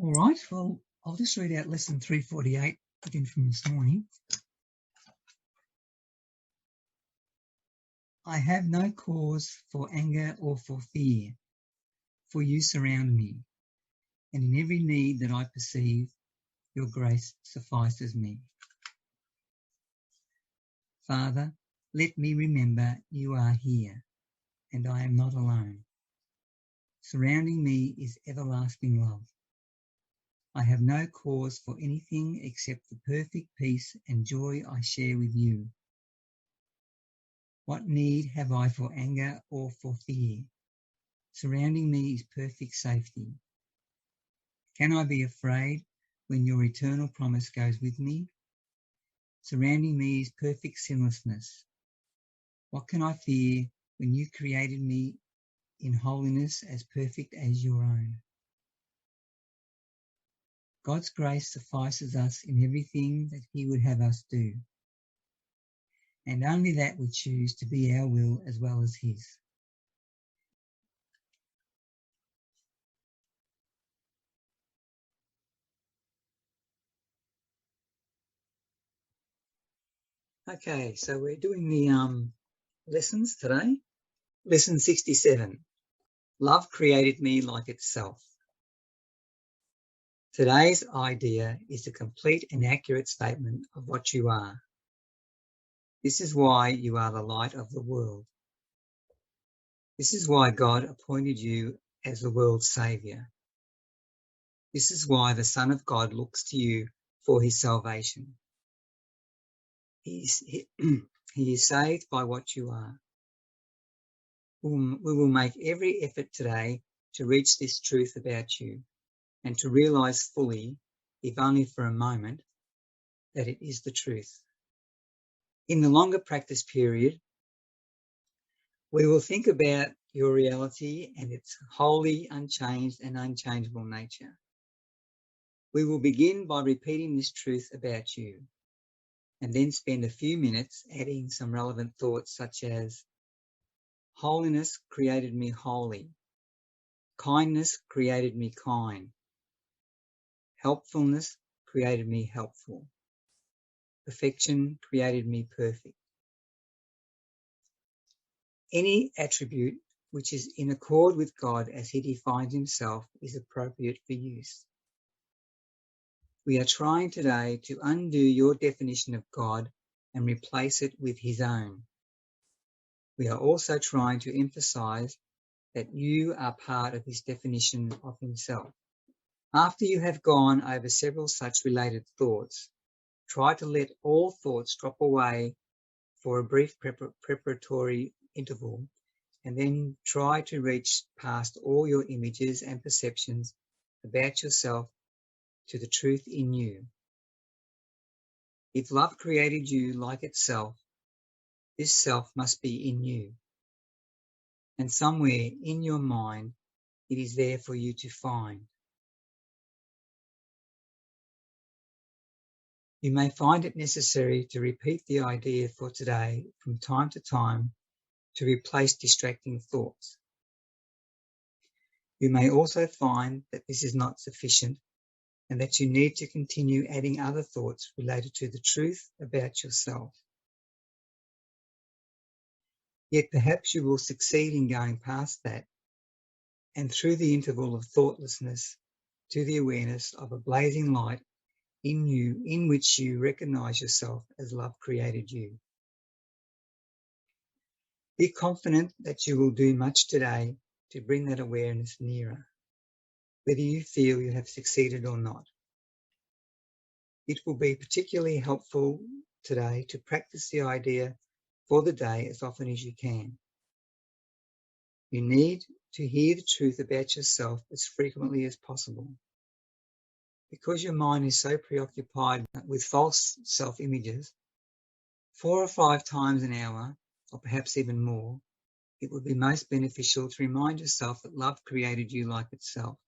All right, well, I'll just read out lesson 348 again from this morning. I have no cause for anger or for fear, for you surround me, and in every need that I perceive, your grace suffices me. Father, let me remember you are here, and I am not alone. Surrounding me is everlasting love. I have no cause for anything except the perfect peace and joy I share with you. What need have I for anger or for fear? Surrounding me is perfect safety. Can I be afraid when your eternal promise goes with me? Surrounding me is perfect sinlessness. What can I fear when you created me in holiness as perfect as your own? God's grace suffices us in everything that he would have us do, and only that we choose to be our will as well as his. Okay, so we're doing the lessons today. Lesson 67. Love created me like itself. Today's idea is a complete and accurate statement of what you are. This is why you are the light of the world. This is why God appointed you as the world's saviour. This is why the Son of God looks to you for his salvation. He is saved by what you are. We will make every effort today to reach this truth about you and to realise fully, if only for a moment, that it is the truth. In the longer practice period, we will think about your reality and its wholly unchanged and unchangeable nature. We will begin by repeating this truth about you, and then spend a few minutes adding some relevant thoughts such as, holiness created me holy, kindness created me kind, helpfulness created me helpful, perfection created me perfect. Any attribute which is in accord with God as he defines himself is appropriate for use. We are trying today to undo your definition of God and replace it with his own. We are also trying to emphasize that you are part of his definition of himself. After you have gone over several such related thoughts, try to let all thoughts drop away for a brief preparatory interval, and then try to reach past all your images and perceptions about yourself to the truth in you. If love created you like itself, this self must be in you. And somewhere in your mind, it is there for you to find. You may find it necessary to repeat the idea for today from time to time to replace distracting thoughts. You may also find that this is not sufficient and that you need to continue adding other thoughts related to the truth about yourself. Yet perhaps you will succeed in going past that and through the interval of thoughtlessness to the awareness of a blazing light in you in which you recognize yourself as love created you. Be confident that you will do much today to bring that awareness nearer, whether you feel you have succeeded or not. It will be particularly helpful today to practice the idea for the day as often as you can. You need to hear the truth about yourself as frequently as possible. Because your mind is so preoccupied with false self-images, 4 or 5 times an hour, or perhaps even more, it would be most beneficial to remind yourself that love created you like itself.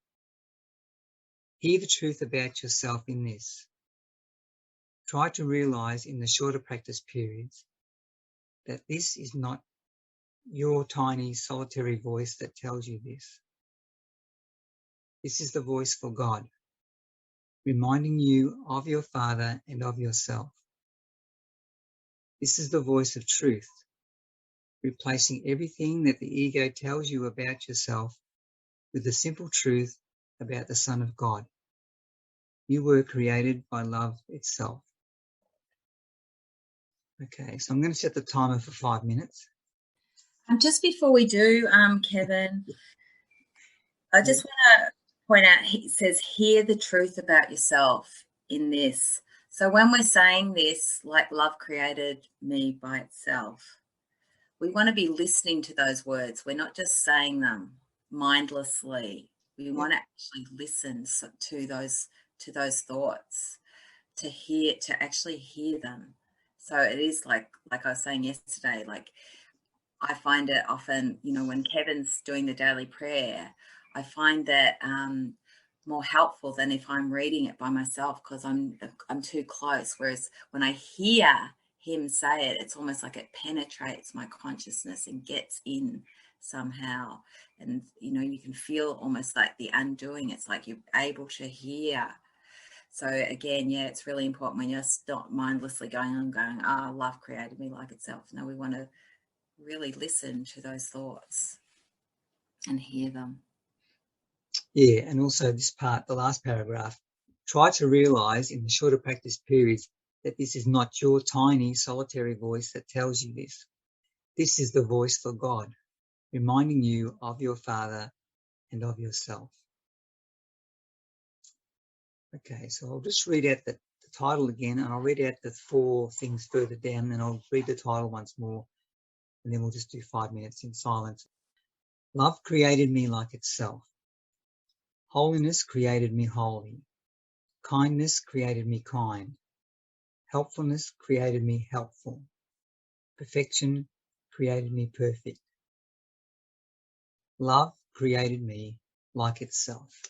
Hear the truth about yourself in this. Try to realize in the shorter practice periods that this is not your tiny solitary voice that tells you this. This is the voice for God, reminding you of your Father and of yourself. This is the voice of truth, replacing everything that the ego tells you about yourself with the simple truth about the Son of God. You were created by love itself. Okay, so I'm going to set the timer for 5 minutes. Just before we do, Kevin, I just want to point out, it says, hear the truth about yourself in this. So when we're saying this, like love created me by itself, we want to be listening to those words. We're not just saying them mindlessly. We want to actually listen to those thoughts, to actually hear them. So it is like I was saying yesterday, like I find it often, when Kevin's doing the daily prayer, I find that more helpful than if I'm reading it by myself, because I'm too close. Whereas when I hear him say it, it's almost like it penetrates my consciousness and gets in somehow. And, you can feel almost like the undoing. It's like you're able to hear. So again, it's really important when you're not mindlessly going on, love created me like itself. No, we want to really listen to those thoughts and hear them. Yeah, and also this part, the last paragraph, try to realize in the shorter practice periods that this is not your tiny solitary voice that tells you this. This is the voice for God, reminding you of your Father and of yourself. Okay, so I'll just read out the title again, and I'll read out the 4 things further down, and I'll read the title once more, and then we'll just do 5 minutes in silence. Love created me like itself. Holiness created me holy. Kindness created me kind. Helpfulness created me helpful. Perfection created me perfect. Love created me like itself.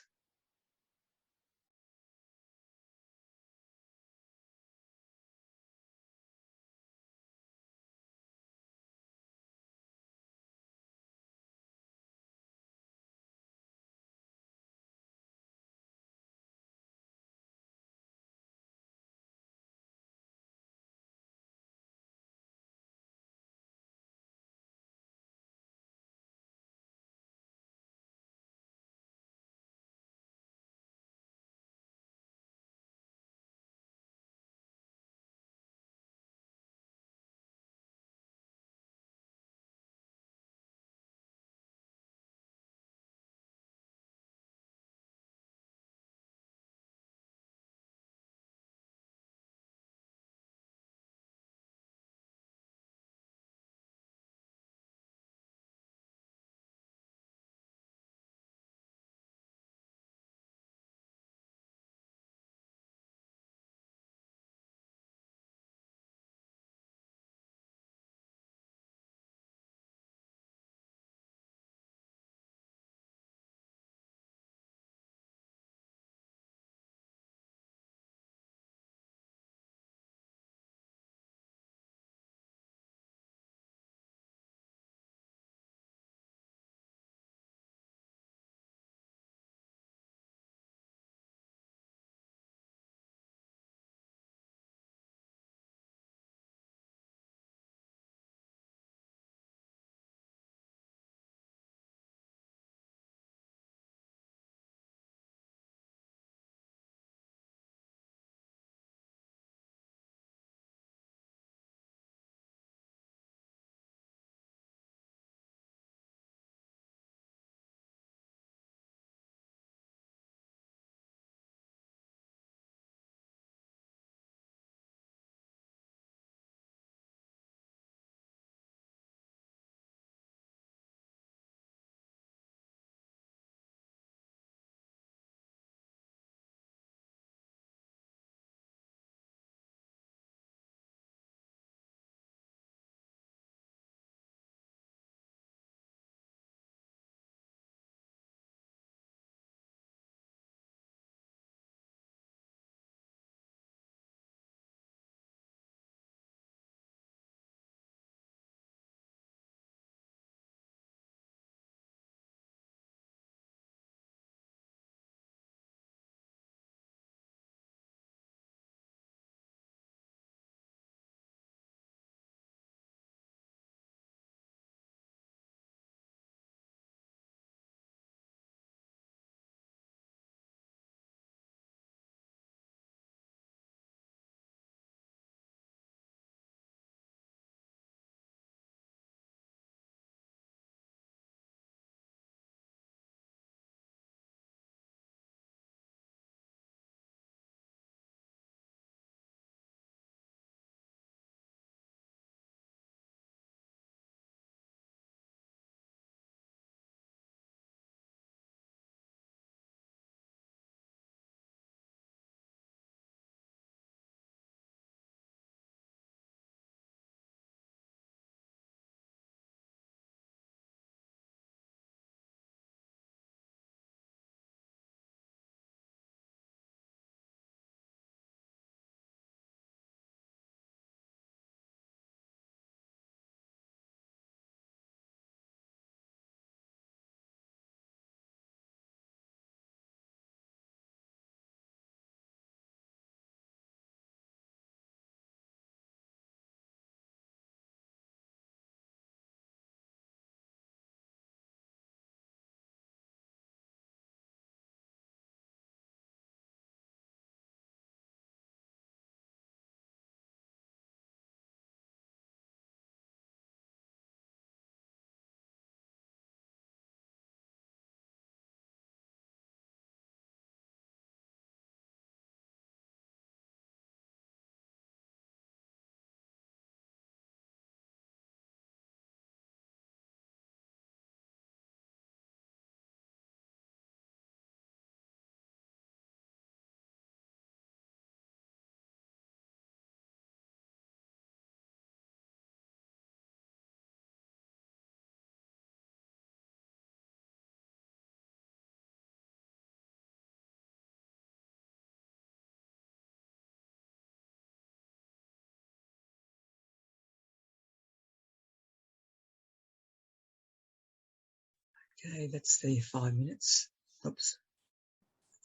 Okay, let's see, 5 minutes. Oops.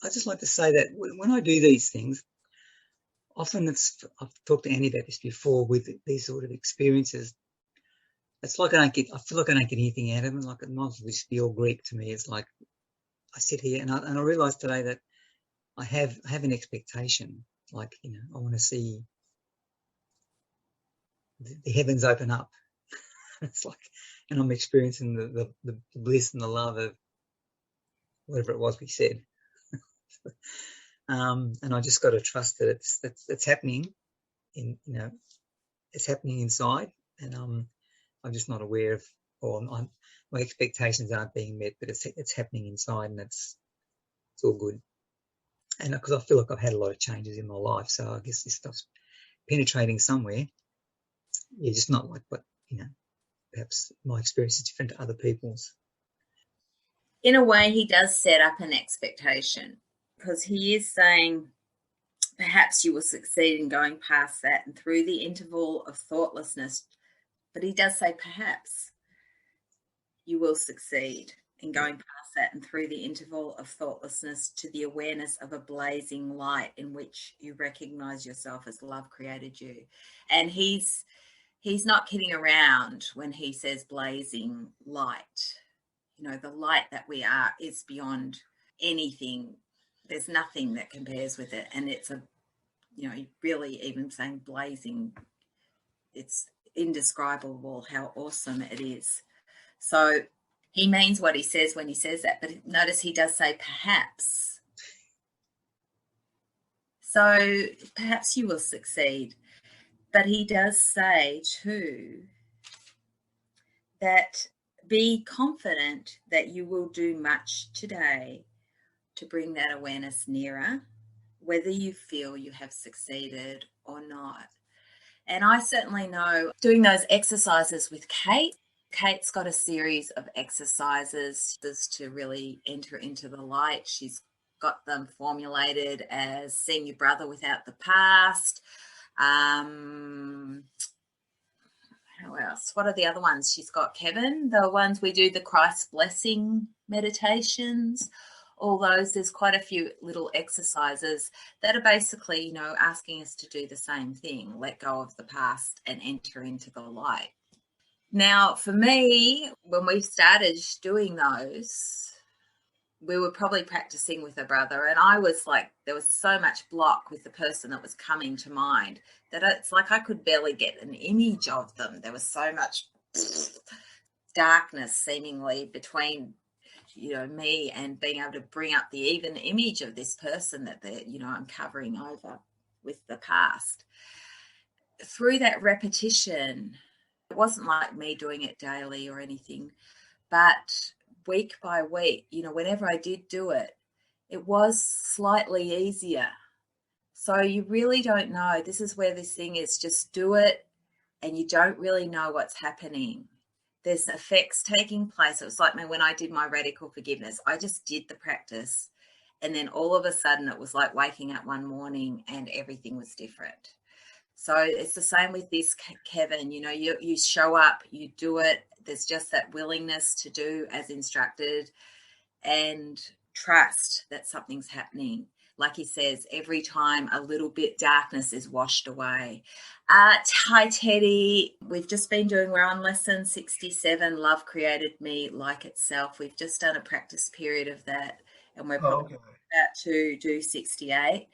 I just like to say that when I do these things, often I've talked to Annie about this before with these sort of experiences. It's like I feel like I don't get anything out of them. Like it might as well just be all Greek to me. It's like I sit here and I realise today that I have an expectation. Like, I want to see the heavens open up. It's like, and I'm experiencing the bliss and the love of whatever it was we said. And I just got to trust that it's happening it's happening inside, and I'm just not aware of, or my expectations aren't being met, but it's happening inside, and it's all good. And because I feel like I've had a lot of changes in my life, so I guess this stuff's penetrating somewhere. Yeah, just not like what perhaps my experience is different to other people's. In a way, he does set up an expectation, because he is saying, perhaps you will succeed in going past that and through the interval of thoughtlessness. But he does say, perhaps you will succeed in going past that and through the interval of thoughtlessness to the awareness of a blazing light in which you recognize yourself as love created you. And he's not kidding around when he says blazing light. The light that we are is beyond anything. There's nothing that compares with it. And it's really, even saying blazing, it's indescribable how awesome it is. So he means what he says when he says that, but notice he does say perhaps. So perhaps you will succeed. But he does say too that be confident that you will do much today to bring that awareness nearer, whether you feel you have succeeded or not. And I certainly know doing those exercises with Kate's got a series of exercises to really enter into the light. She's got them formulated as seeing your brother without the past. How else? What are the other ones? She's got, Kevin, the ones we do, the Christ blessing meditations, all those. There's quite a few little exercises that are basically, asking us to do the same thing, let go of the past and enter into the light. Now, for me, when we started doing those, we were probably practicing with a brother, and I was like, there was so much block with the person that was coming to mind that it's like I could barely get an image of them. There was so much darkness seemingly between me and being able to bring up the even image of this person that I'm covering over with the past. Through that repetition, it wasn't like me doing it daily or anything, but week by week, whenever I did do it, it was slightly easier. So you really don't know. This is where this thing is, just do it and you don't really know what's happening. There's effects taking place. It was like me when I did my radical forgiveness. I just did the practice, and then all of a sudden it was like waking up one morning and everything was different. So it's the same with this, Kevin. You show up, you do it. There's just that willingness to do as instructed and trust that something's happening. Like he says, every time a little bit darkness is washed away. Hi, Teddy. We've just been we're on lesson 67, Love Created Me Like Itself. We've just done a practice period of that, and we're probably about to do 68.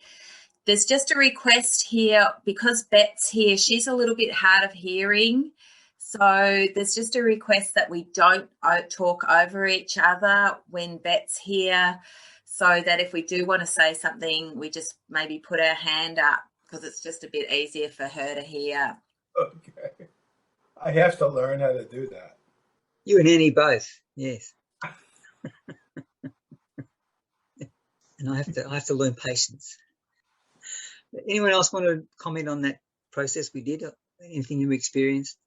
There's just a request here, because Bet's here. She's a little bit hard of hearing. So there's just a request that we don't talk over each other when Bet's here, so that if we do want to say something, we just maybe put our hand up, because it's just a bit easier for her to hear. Okay. I have to learn how to do that. You and Annie both, yes. And I have to learn patience. Anyone else want to comment on that process we did? Anything you experienced?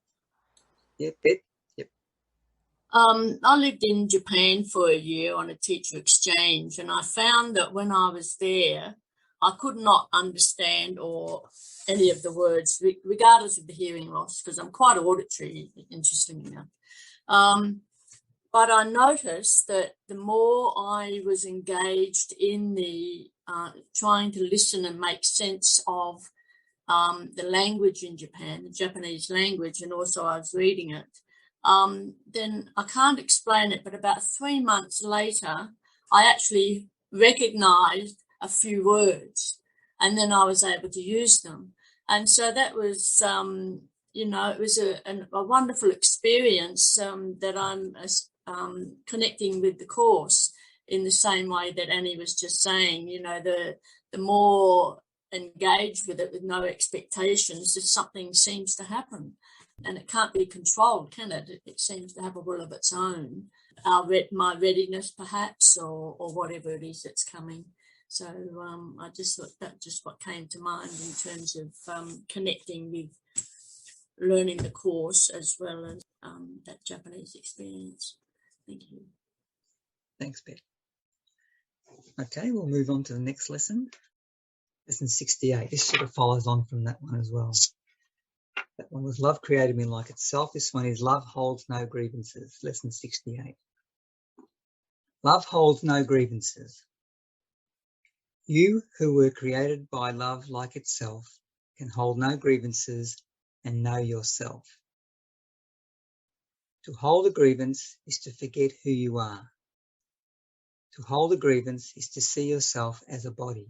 Yeah, Bet? Yep. I lived in Japan for a year on a teacher exchange, and I found that when I was there, I could not understand or any of the words, regardless of the hearing loss, because I'm quite auditory, interestingly enough. But I noticed that the more I was engaged in the trying to listen and make sense of the language in Japan, the Japanese language, and also I was reading it, then I can't explain it, but about 3 months later, I actually recognized a few words, and then I was able to use them. And so that was, it was a wonderful experience that I'm connecting with the course in the same way that Annie was just saying. The more engaged with it with no expectations, if something seems to happen, and it can't be controlled, can it? It seems to have a will of its own. My readiness, perhaps, or whatever it is that's coming. So I just thought that's just what came to mind in terms of connecting with learning the course as well as that Japanese experience. Thank you. Thanks, Beth. Okay, we'll move on to the next lesson. Lesson 68. This sort of follows on from that one as well. That one was Love Created Me Like Itself. This one is Love Holds No Grievances. Lesson 68. Love holds no grievances. You who were created by love like itself can hold no grievances and know yourself. To hold a grievance is to forget who you are. To hold a grievance is to see yourself as a body.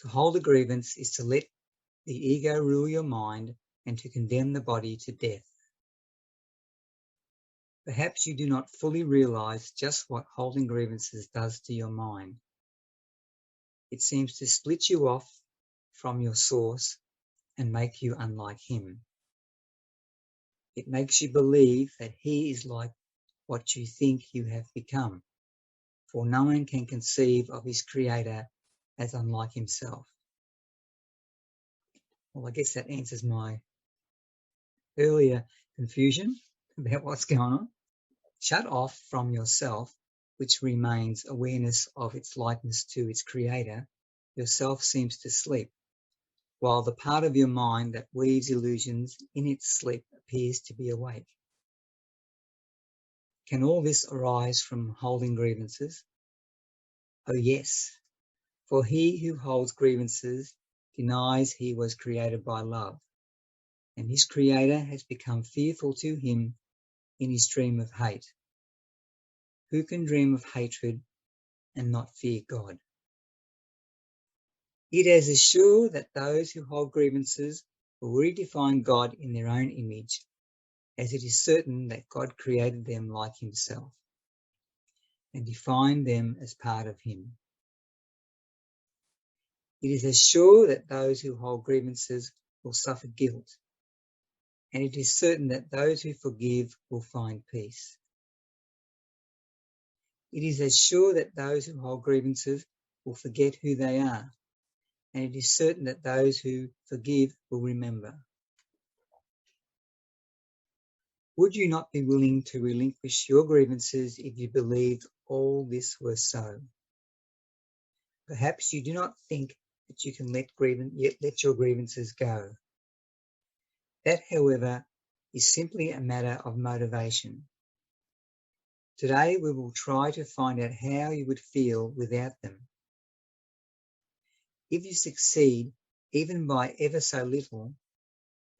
To hold a grievance is to let the ego rule your mind and to condemn the body to death. Perhaps you do not fully realize just what holding grievances does to your mind. It seems to split you off from your source and make you unlike him. It makes you believe that he is like what you think you have become, for no one can conceive of his creator as unlike himself. Well, I guess that answers my earlier confusion about what's going on. Shut off from yourself, which remains awareness of its likeness to its creator, yourself seems to sleep, while the part of your mind that weaves illusions in its sleep appears to be awake. Can all this arise from holding grievances? Oh yes, for he who holds grievances denies he was created by love, and his creator has become fearful to him in his dream of hate. Who can dream of hatred and not fear God? It is as sure that those who hold grievances will redefine God in their own image, as it is certain that God created them like himself and defined them as part of him. It is as sure that those who hold grievances will suffer guilt, and it is certain that those who forgive will find peace. It is as sure that those who hold grievances will forget who they are, and it is certain that those who forgive will remember. Would you not be willing to relinquish your grievances if you believed all this were so? Perhaps you do not think that you can let your grievances go. That, however, is simply a matter of motivation. Today we will try to find out how you would feel without them. If you succeed, even by ever so little,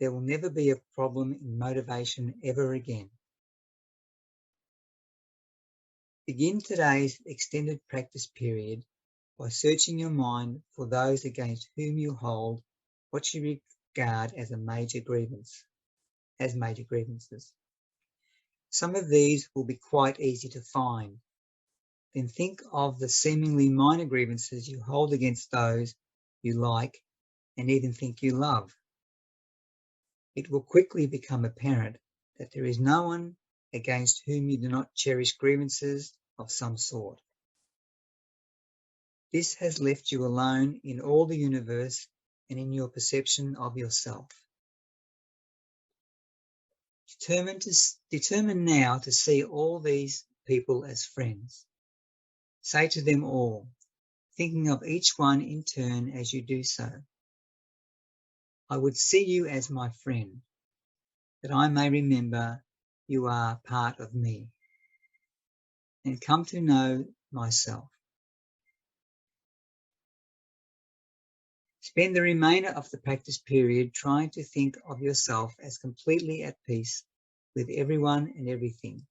there will never be a problem in motivation ever again. Begin today's extended practice period by searching your mind for those against whom you hold what you regard as major grievances. Some of these will be quite easy to find. Then think of the seemingly minor grievances you hold against those you like and even think you love. It will quickly become apparent that there is no one against whom you do not cherish grievances of some sort. This has left you alone in all the universe and in your perception of yourself. Determine now to see all these people as friends. Say to them all, thinking of each one in turn as you do so, I would see you as my friend, that I may remember you are part of me and come to know myself. Spend the remainder of the practice period trying to think of yourself as completely at peace with everyone and everything,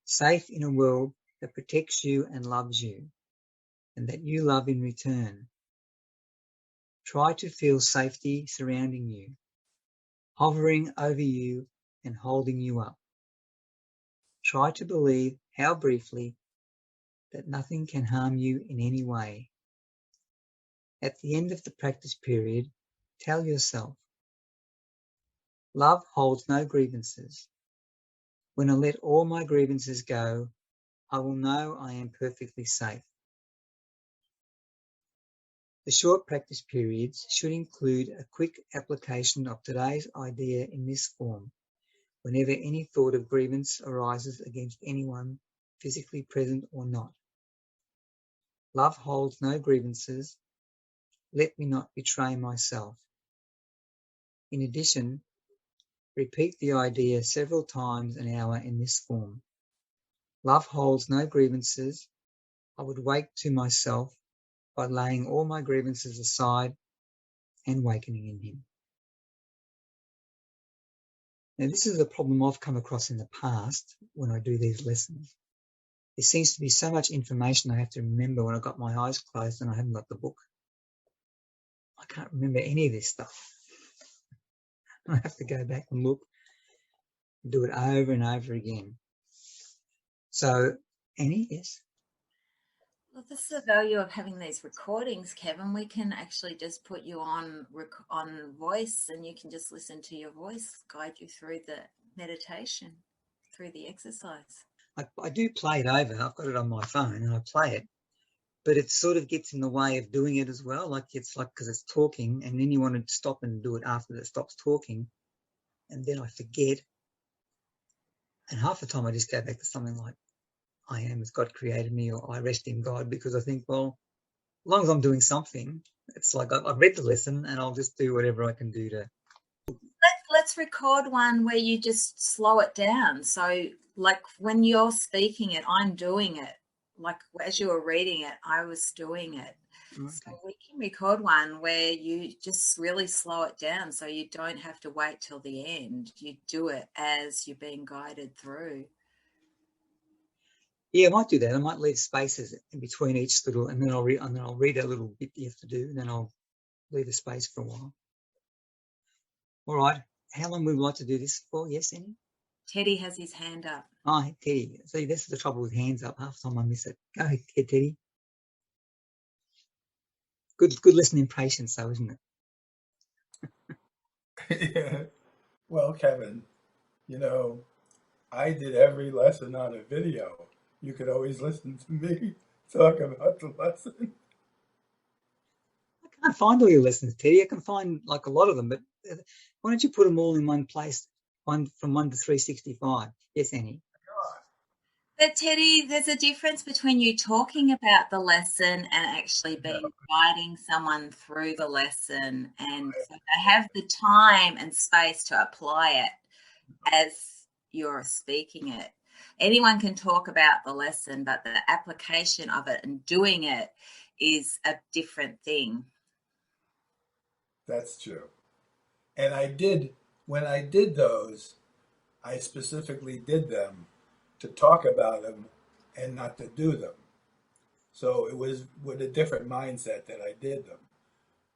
safe in a world that protects you and loves you, and that you love in return. Try to feel safety surrounding you, hovering over you and holding you up. Try to believe, how briefly, that nothing can harm you in any way. At the end of the practice period, tell yourself, love holds no grievances. When I let all my grievances go, I will know I am perfectly safe. The short practice periods should include a quick application of today's idea in this form, whenever any thought of grievance arises against anyone, physically present or not. Love holds no grievances. Let me not betray myself. In addition, repeat the idea several times an hour in this form. Love holds no grievances. I would wake to myself by laying all my grievances aside and awakening in him. Now, this is a problem I've come across in the past when I do these lessons. There seems to be so much information I have to remember when I've got my eyes closed and I haven't got the book. I can't remember any of this stuff. I have to go back and look and do it over and over again. So, Annie, yes? Well, this is the value of having these recordings, Kevin. We can actually just put you on voice, and you can just listen to your voice guide you through the meditation, through the exercise. I do play it over. I've got it on my phone and I play it, but it sort of gets in the way of doing it as well. It's like because it's talking, and then you want to stop and do it after it stops talking, and then I forget. And half the time I just go back to something like, I am as God created me, or I rest in God, because I think, well, as long as I'm doing something, it's like I've read the lesson and I'll just do whatever I can do to. Let's record one where you just slow it down. So like when you're speaking it, I'm doing it. Like as you were reading it, I was doing it. Okay. So we can record one where you just really slow it down so you don't have to wait till the end. You do it as you're being guided through. Yeah, I might do that. I might leave spaces in between each little, and then I'll read a little bit you have to do, and then I'll leave a space for a while. All right. How long would we like to do this for? Yes, Annie? Teddy has his hand up. Oh, Teddy. See, this is the trouble with hands up. Half the time I miss it. Go ahead, Teddy. Good listening patience, though, isn't it? Yeah. Well, Kevin, I did every lesson on a video. You could always listen to me talk about the lesson. I can't find all your lessons, Teddy. I can find like a lot of them, but why don't you put them all in one place, from 1 to 365? Yes, Annie. But Teddy, there's a difference between you talking about the lesson and actually guiding someone through the lesson, and so they have the time and space to apply it as you're speaking it. Anyone can talk about the lesson, but the application of it and doing it is a different thing. That's true. And when I did those, I specifically did them to talk about them and not to do them. So it was with a different mindset that I did them.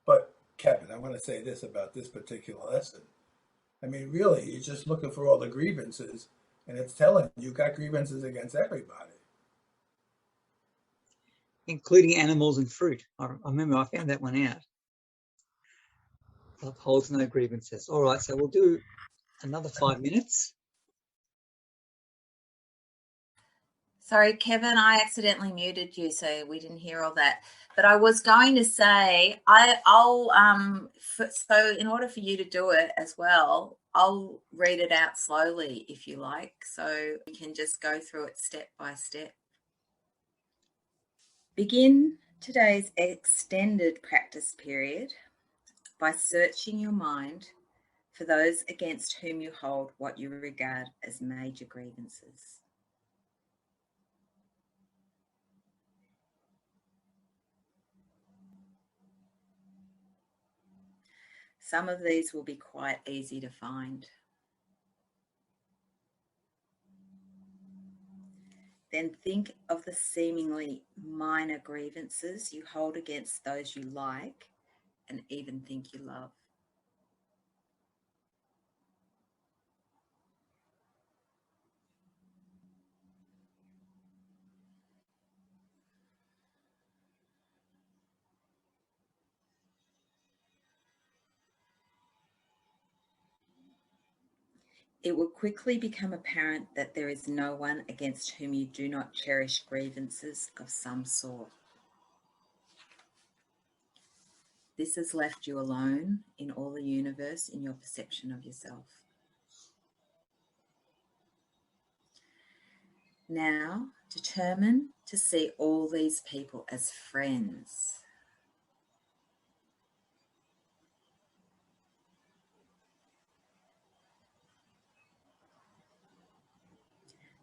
But Kevin, I want to say this about this particular lesson. I mean, really, you're just looking for all the grievances, and it's telling you got grievances against everybody. Including animals and fruit. I remember I found that one out. Love holds no grievances. All right, so we'll do another 5 minutes. Sorry, Kevin, I accidentally muted you, so we didn't hear all that. But I was going to say, so in order for you to do it as well, I'll read it out slowly if you like, so we can just go through it step by step. Begin today's extended practice period by searching your mind for those against whom you hold what you regard as major grievances. Some of these will be quite easy to find. Then think of the seemingly minor grievances you hold against those you like and even think you love. It will quickly become apparent that there is no one against whom you do not cherish grievances of some sort. This has left you alone in all the universe in your perception of yourself. Now, determine to see all these people as friends.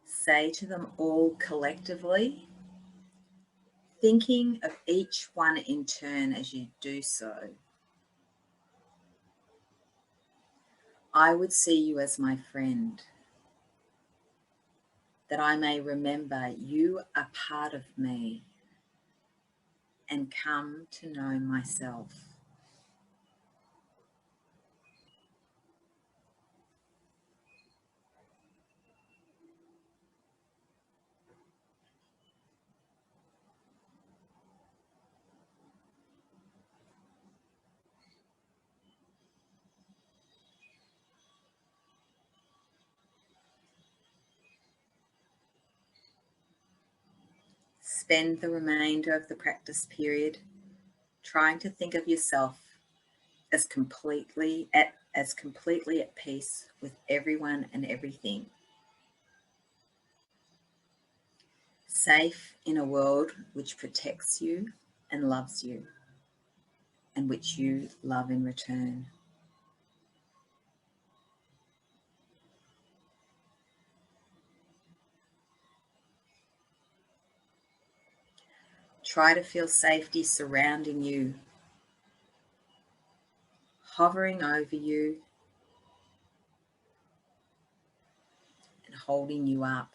Say to them all collectively, thinking of each one in turn as you do so. I would see you as my friend, that I may remember you are part of me and come to know myself. Spend the remainder of the practice period trying to think of yourself as completely at peace with everyone and everything. Safe in a world which protects you and loves you, and which you love in return. Try to feel safety surrounding you, hovering over you and holding you up.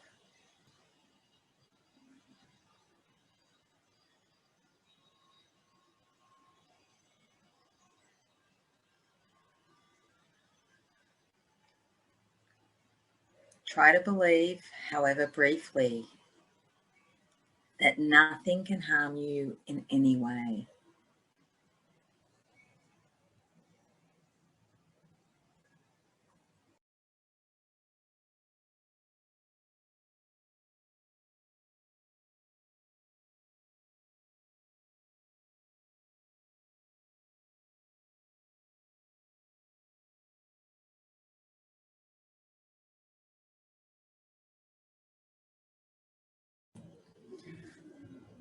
Try to believe, however briefly, that nothing can harm you in any way.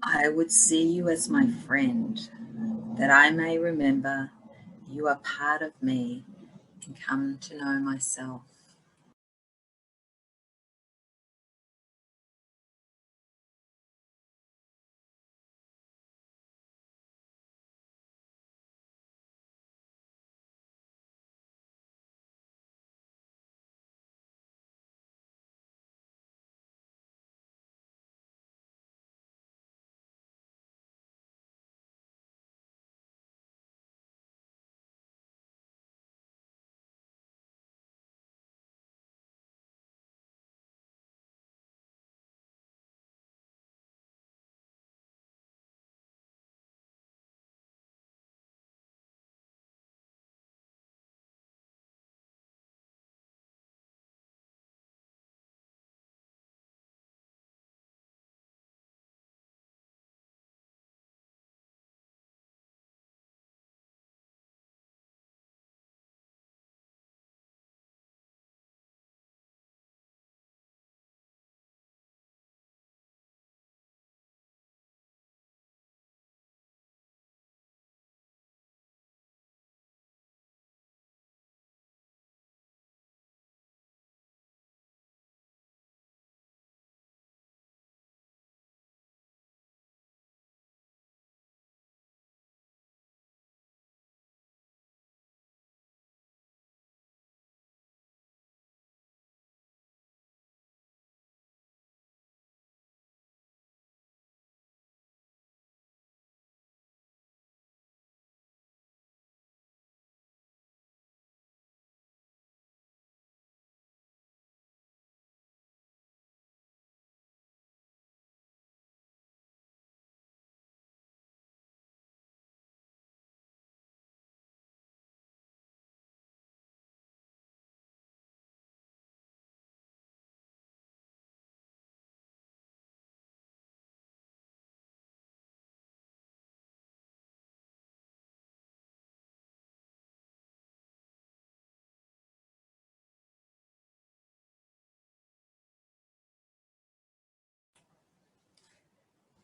I would see you as my friend, that I may remember you are part of me and come to know myself.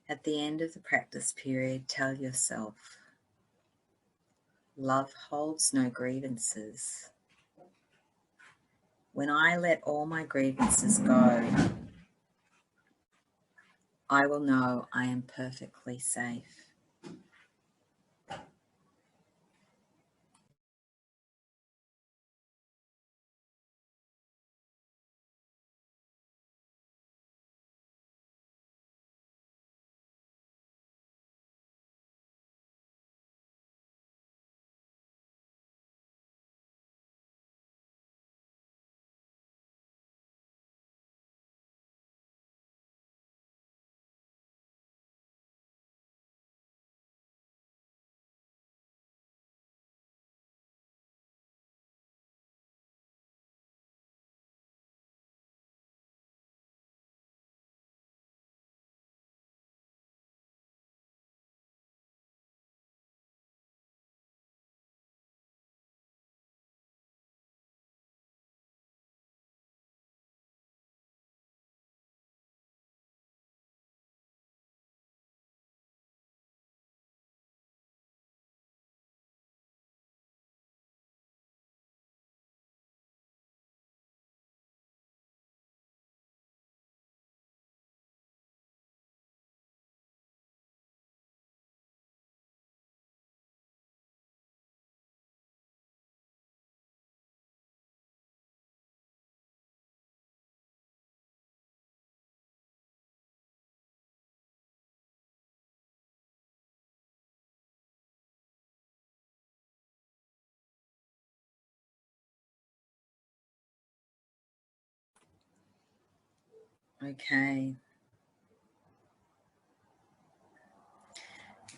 At the end of the practice period, tell yourself, love holds no grievances. When I let all my grievances go, I will know I am perfectly safe. Okay.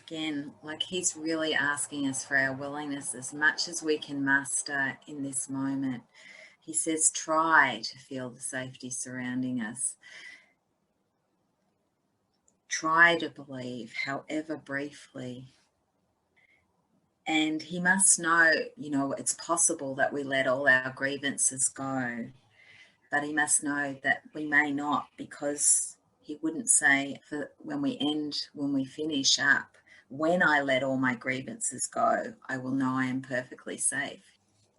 Again, like he's really asking us for our willingness as much as we can muster in this moment. He says, try to feel the safety surrounding us. Try to believe, however briefly. And he must know, it's possible that we let all our grievances go, but he must know that we may not, because he wouldn't say when we finish up, when I let all my grievances go, I will know I am perfectly safe.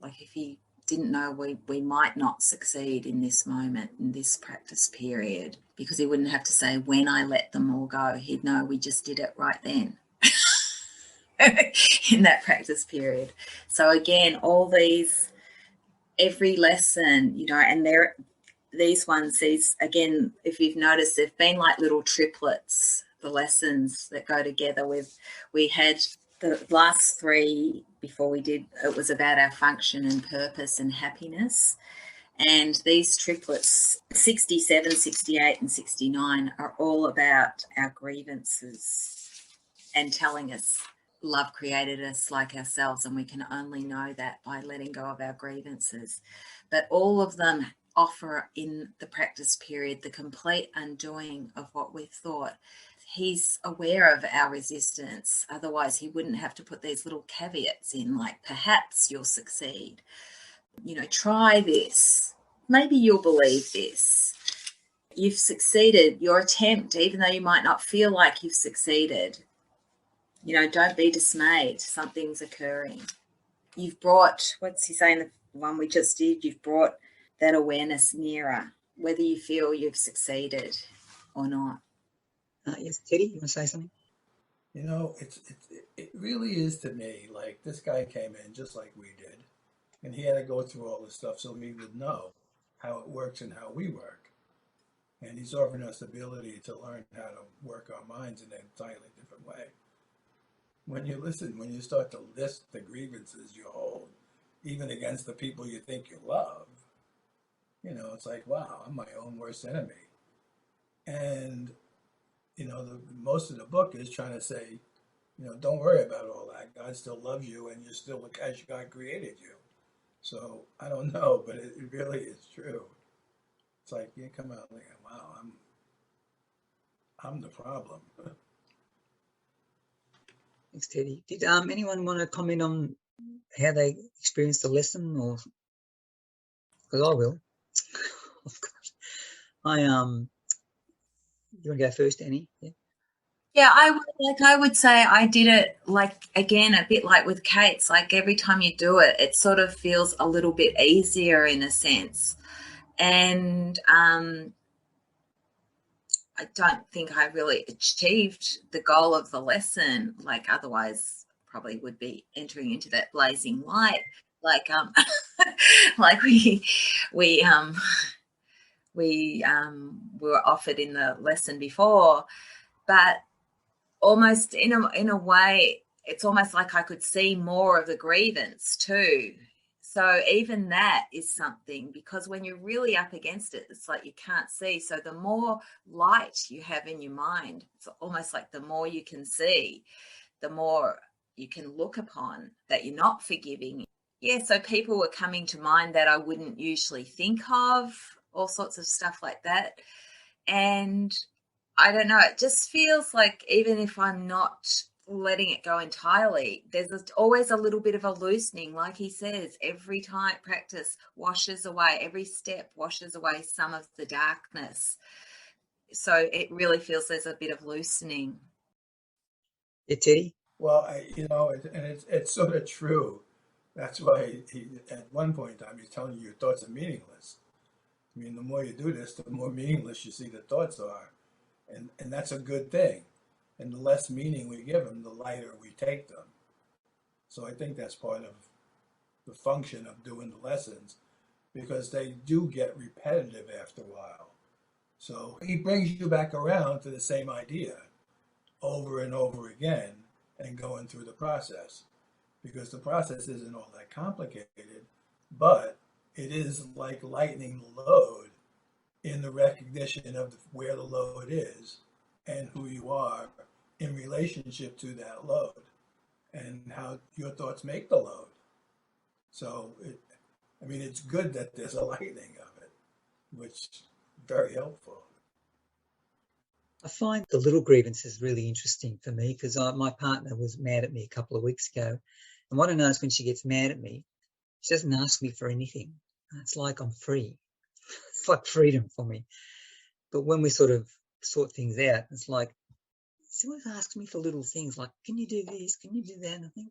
Like if he didn't know we might not succeed in this moment, in this practice period, because he wouldn't have to say, when I let them all go, he'd know we just did it right then. In that practice period. So again, every lesson, and these ones, again, if you've noticed, they've been like little triplets, the lessons that go together. We had the last three before it was about our function and purpose and happiness. And these triplets, 67, 68, and 69, are all about our grievances and telling us love created us like ourselves, and we can only know that by letting go of our grievances. But all of them offer in the practice period the complete undoing of what we thought. He's aware of our resistance, otherwise he wouldn't have to put these little caveats in, like perhaps you'll succeed, try this, maybe you'll believe this, you've succeeded, your attempt, even though you might not feel like you've succeeded, don't be dismayed. Something's occurring. You've brought, what's he saying, the one we just did, you've brought that awareness nearer, whether you feel you've succeeded or not. Yes, Teddy, you want to say something? It really is to me like this guy came in just like we did, and he had to go through all this stuff so he would know how it works and how we work. And he's offering us the ability to learn how to work our minds in an entirely different way. When you start to list the grievances you hold, even against the people you think you love, it's like, wow, I'm my own worst enemy. And, most of the book is trying to say, don't worry about all that. God still loves you and you're still as God created you. So I don't know, but it really is true. It's like you come out like, wow, I'm the problem. Thanks, Teddy. Did anyone want to comment on how they experienced the lesson, or because I will? Of course. You want to go first, Annie? Yeah. Yeah, I would say I did it like again a bit like with Kate's. Like every time you do it, it sort of feels a little bit easier in a sense. And I don't think I really achieved the goal of the lesson. Like otherwise, probably would be entering into that blazing light. Like like we were offered in the lesson before, but almost in a way, it's almost like I could see more of the grievance too. So even that is something, because when you're really up against it, it's like you can't see. So the more light you have in your mind, it's almost like the more you can see, the more you can look upon that you're not forgiving. Yeah, so people were coming to mind that I wouldn't usually think of, all sorts of stuff like that. And I don't know, it just feels like even if I'm not letting it go entirely, there's always a little bit of a loosening. Like he says, every time practice washes away, every step washes away some of the darkness. So it really feels there's a bit of loosening. Yeah, Teddy? Well, it's sort of true. That's why at one point in time, he's telling you your thoughts are meaningless. I mean, the more you do this, the more meaningless you see the thoughts are. And that's a good thing. And the less meaning we give them, the lighter we take them. So I think that's part of the function of doing the lessons, because they do get repetitive after a while. So he brings you back around to the same idea over and over again and going through the process, because the process isn't all that complicated, but it is like lightening the load in the recognition of where the load is and who you are in relationship to that load and how your thoughts make the load. So, it's good that there's a lightening of it, which is very helpful. I find the little grievances really interesting for me because my partner was mad at me a couple of weeks ago. And what I notice when she gets mad at me, she doesn't ask me for anything. It's like I'm free. It's like freedom for me. But when we sort of sort things out, it's like she always asks me for little things like, can you do this? Can you do that? And I think,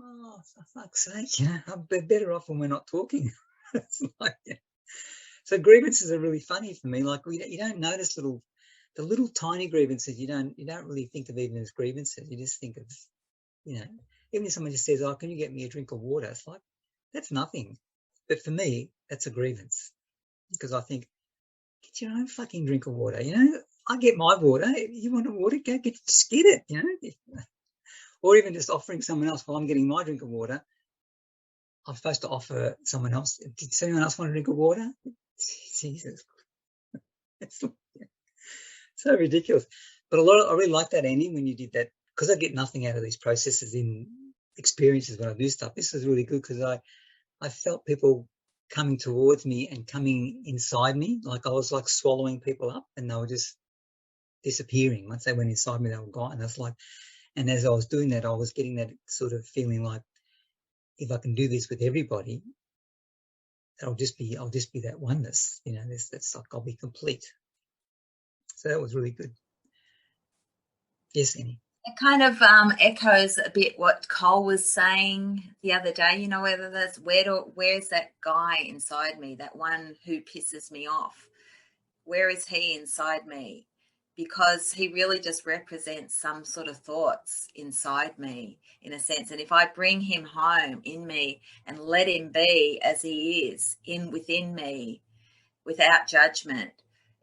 oh, for fuck's sake, I'm better off when we're not talking. It's like, so grievances are really funny for me. Like you don't notice the little tiny grievances. You don't really think of even as grievances. You just think of, even if someone just says, "Oh, can you get me a drink of water?" It's like that's nothing, but for me, that's a grievance because I think get your own fucking drink of water. I get my water. You want a water? Just get it. Or even just offering someone else while I'm getting my drink of water. I'm supposed to offer someone else. Does anyone else want a drink of water? Jesus, it's so ridiculous. But I really like that, Andy, when you did that, because I get nothing out of these processes in experiences when I do stuff. This is really good because I felt people coming towards me and coming inside me, like I was like swallowing people up, and they were just disappearing. Once they went inside me, they were gone. And that's like, and as I was doing that, I was getting that sort of feeling like, if I can do this with everybody, I'll just be that oneness. That's like I'll be complete. So that was really good. Yes, Annie. It kind of echoes a bit what Cole was saying the other day. Whether that's where's that guy inside me, that one who pisses me off? Where is he inside me? Because he really just represents some sort of thoughts inside me, in a sense. And if I bring him home in me and let him be as he is within me, without judgment,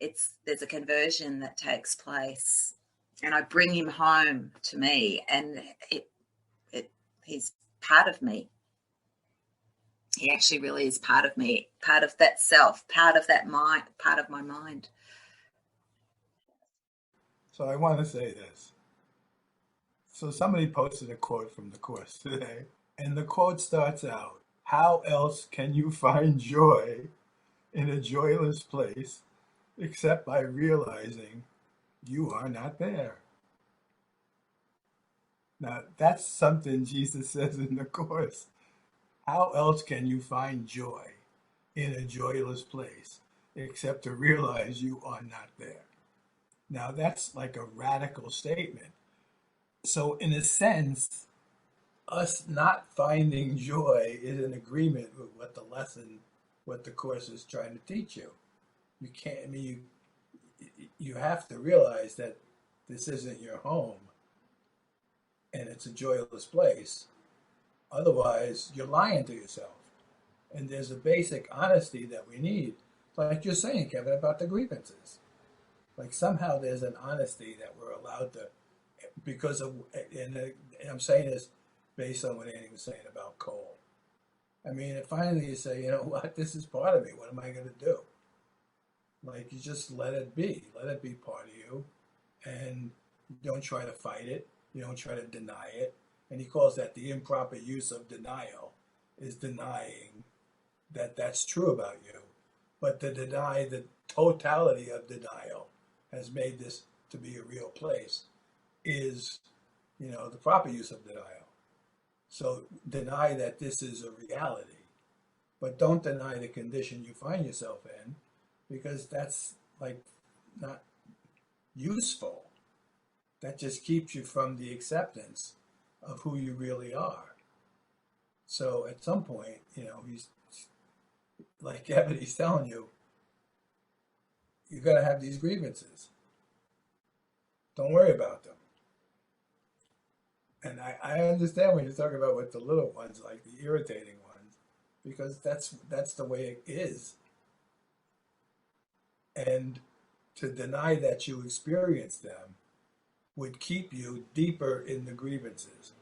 there's a conversion that takes place. And I bring him home to me, and he's part of me. He actually really is part of me, part of that self, part of that mind, part of my mind. So I want to say this. So somebody posted a quote from the Course today, and the quote starts out, "How else can you find joy in a joyless place except by realizing you are not there?" Now, that's something Jesus says in the Course. How else can you find joy in a joyless place except to realize you are not there? Now that's like a radical statement. So in a sense, us not finding joy is an agreement with what the lesson, what the course is trying to teach you. You can't, I mean, you have to realize that this isn't your home and it's a joyless place. Otherwise, you're lying to yourself. And there's a basic honesty that we need. Like you're saying, Kevin, about the grievances. Like somehow there's an honesty that we're allowed to, because of, and I'm saying this based on what Annie was saying about coal. I mean, finally you say, you know what, this is part of me. What am I going to do? Like you just let it be part of you, and you don't try to fight it. You don't try to deny it. And he calls that the improper use of denial, is denying that that's true about you. But to deny the totality of denial has made this to be a real place is, the proper use of denial. So deny that this is a reality, but don't deny the condition you find yourself in, because that's like not useful. That just keeps you from the acceptance of who you really are. So at some point, he's like Kevin, he's telling you, you're going to have these grievances. Don't worry about them. And I understand when you're talking about with the little ones, like the irritating ones, because that's the way it is. And to deny that you experience them would keep you deeper in the grievances.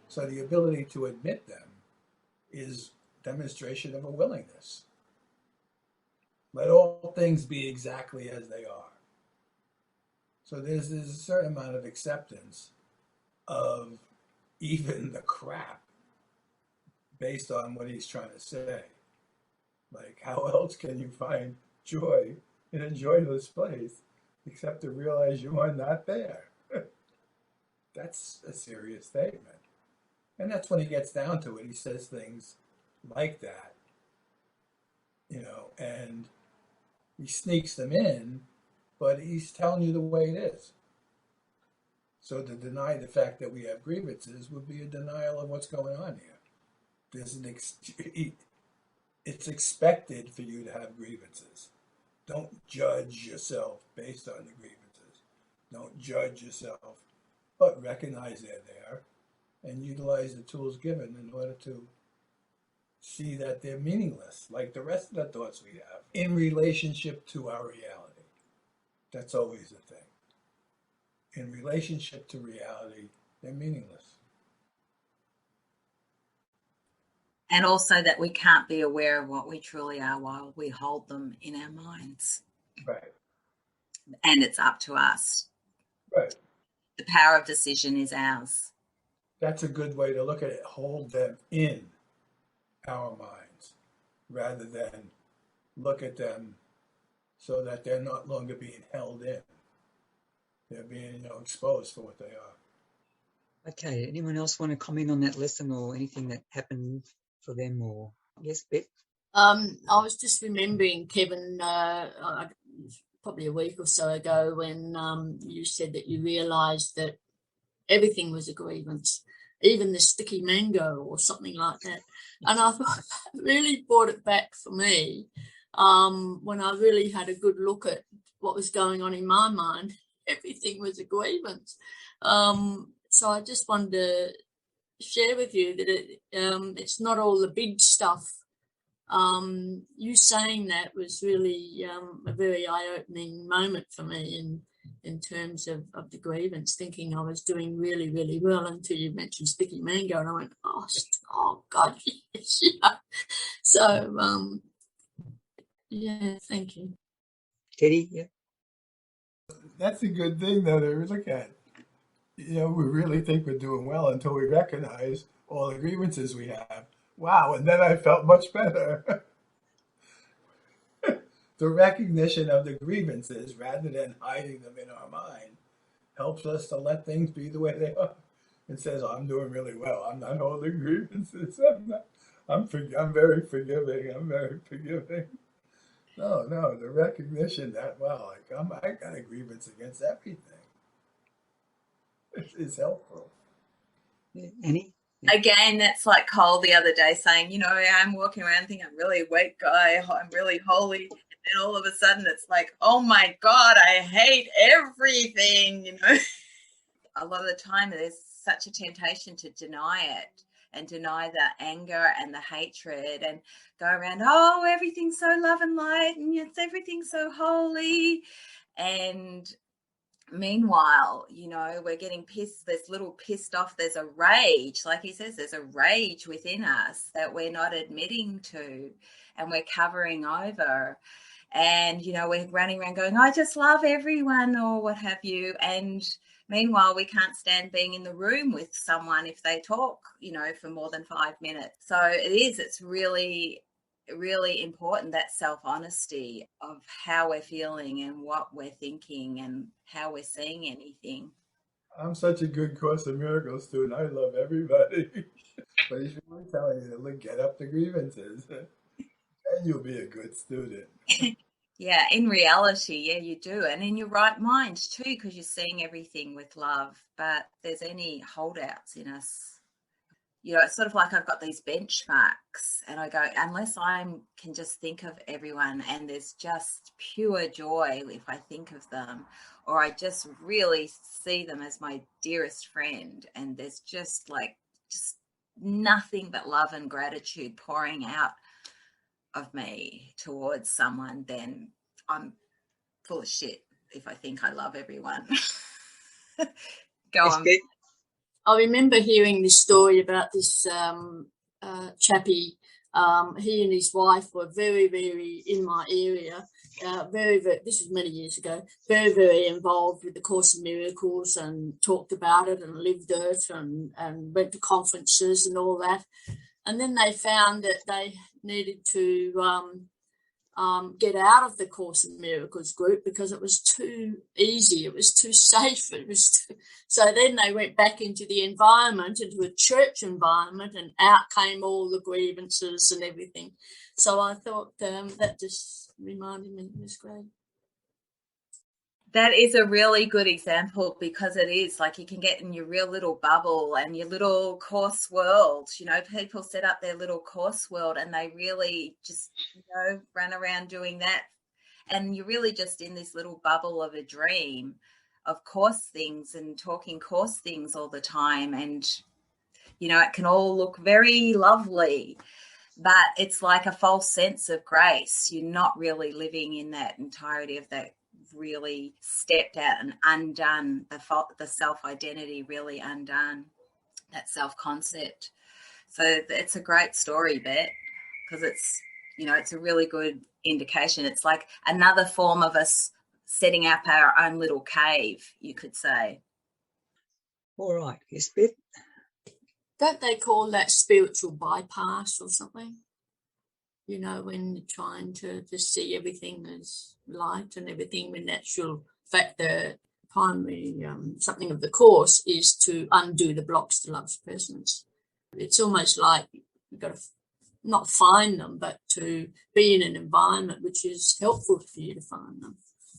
So the ability to admit them is demonstration of a willingness. Let all things be exactly as they are. So there's a certain amount of acceptance of even the crap based on what he's trying to say. Like, how else can you find joy in a joyless place except to realize you are not there? That's a serious statement. And that's when he gets down to it. He says things like that, and he sneaks them in, but he's telling you the way it is. So to deny the fact that we have grievances would be a denial of what's going on here. It's expected for you to have grievances. Don't judge yourself based on the grievances. Don't judge yourself, but recognize they're there and utilize the tools given in order to see that they're meaningless, like the rest of the thoughts we have, in relationship to our reality. That's always the thing. In relationship to reality, they're meaningless. And also that we can't be aware of what we truly are while we hold them in our minds. Right. And it's up to us. Right. The power of decision is ours. That's a good way to look at it. Hold them in our minds rather than look at them so that they're not longer being held in. They're being, exposed for what they are. Okay, anyone else want to comment on that lesson or anything that happened for them? Or yes, Beth? I was just remembering, Kevin, probably a week or so ago when you said that you realised that everything was a grievance, even the sticky mango or something like that. And I thought that really brought it back for me when I really had a good look at what was going on in my mind. Everything was a grievance. So I just wanted to share with you that it's not all the big stuff. You saying that was really a very eye-opening moment for me in terms of the grievance, thinking I was doing really, really well until you mentioned sticky mango, and I went, oh God, yes, yeah. So, yeah, thank you. Teddy, yeah. That's a good thing, though, to look at. We really think we're doing well until we recognize all the grievances we have. Wow, and then I felt much better. The recognition of the grievances, rather than hiding them in our mind, helps us to let things be the way they are. It says, I'm doing really well. I'm not holding grievances. I'm very forgiving. I'm very forgiving. No, the recognition that, wow, like I got a grievance against everything. It's helpful. Yeah, Annie? Again, that's like Cole the other day saying, you know, I'm walking around thinking I'm really a weak guy, I'm really holy. And then all of a sudden it's like, oh my God, I hate everything, you know. A lot of the time there's such a temptation to deny it and deny the anger and the hatred and go around, oh, everything's so love and light and it's everything so holy. And meanwhile, you know, we're getting pissed, there's little pissed off, there's a rage, like he says, there's a rage within us that we're not admitting to and we're covering over. And, you know, we're running around going, I just love everyone or what have you. And meanwhile, we can't stand being in the room with someone if they talk, you know, for more than 5 minutes. So it's really important, that self-honesty of how we're feeling and what we're thinking and how we're seeing anything. I'm such a good Course in Miracles student. I love everybody. But he's really telling you to get up the grievances, and you'll be a good student. Yeah, in reality, yeah, you do. And in your right mind too, because you're seeing everything with love. But there's any holdouts in us. You know, it's sort of like I've got these benchmarks and I go, unless I can just think of everyone and there's just pure joy if I think of them, or I just really see them as my dearest friend and there's just nothing but love and gratitude pouring out of me towards someone, then I'm full of shit if I think I love everyone. Go on. I remember hearing this story about this chappie. He and his wife were very, very in my area. Very, this was many years ago. Very, very involved with the Course in Miracles and talked about it and lived it and went to conferences and all that. And then they found that they needed to get out of the Course in Miracles group because it was too easy, it was too safe, so then they went back into the environment, into a church environment, and out came all the grievances and everything. So I thought that just reminded me, it was great. That is a really good example because it is like you can get in your real little bubble and your little course world. You know, people set up their little course world and they really just, you know, run around doing that. And you're really just in this little bubble of a dream of course things and talking course things all the time. And, you know, it can all look very lovely, but it's like a false sense of grace. You're not really living in that entirety of that, really stepped out and undone the self-identity, really undone that self-concept. So it's a great story, Bet, because it's, you know, it's a really good indication. It's like another form of us setting up our own little cave, you could say. All right, yes, Bet. Don't they call that spiritual bypass or something? You know, when you're trying to just see everything as light and everything, when natural fact, the primary something of the Course is to undo the blocks to love's presence. It's almost like you've got to not find them, but to be in an environment which is helpful for you to find them,